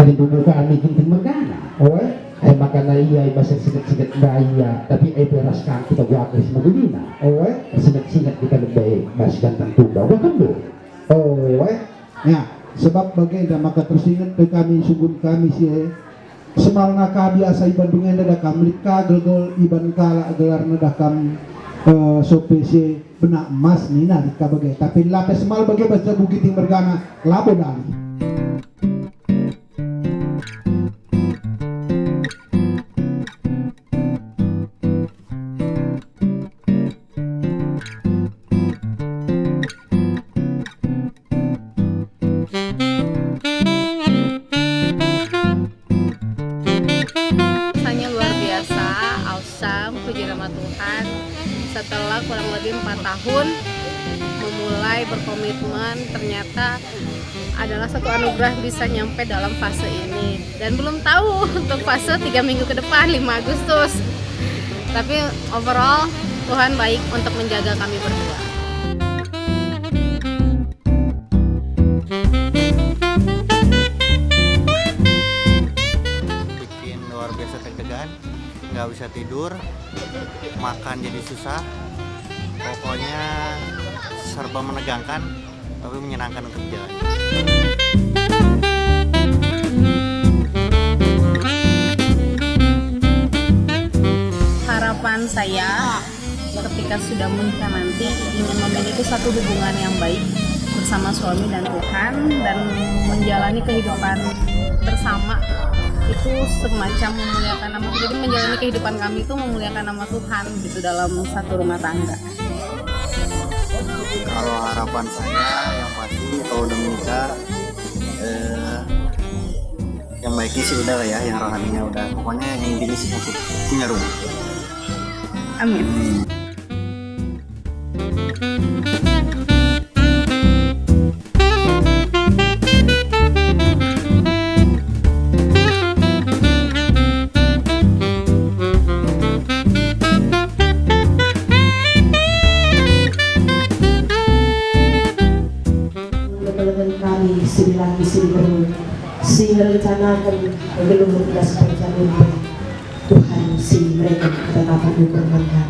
Hari buka kami kinting magana. Ay makana iya basa sigat-sigat daya tapi ay peras kan kita gua akis magulina. Sigat-sigat kita lebay mas gantang tubaw kan do. Ya, sebab bagaimana maka tersingat ke kami sungguh kami sih semalna kabiasa iban dengan dada kamlit kagel iban kala gelar nada kam sopese benak emas nina di kabagai tapi lapis semal bagai baca bukit yang bergana labo dali. Puji nama Tuhan, setelah kurang lebih 4 tahun memulai berkomitmen, ternyata adalah satu anugerah bisa nyampe dalam fase ini. Dan belum tahu untuk fase 3 minggu ke depan, 5 Agustus. Tapi overall Tuhan baik untuk menjaga kami berdua. Bikin luar biasa deg-degan, nggak bisa tidur, makan jadi susah, pokoknya serba menegangkan tapi menyenangkan untuk jalan. Harapan saya ketika sudah menikah nanti ingin memiliki satu hubungan yang baik bersama suami dan Tuhan dan menjalani kehidupan bersama itu semacam memuliakan nama Tuhan. Jadi menjalani kehidupan kami itu memuliakan nama Tuhan gitu dalam satu rumah tangga. Kalau harapan saya yang pasti kalau udah menikah yang baiknya sih udah lah ya, yang rohaninya udah, pokoknya yang intinya sih satu punya rumah. Amin. Kami 9 istri baru si merencanakan belum belas perjalanan Tuhan si mereka kita dapat berkorbankan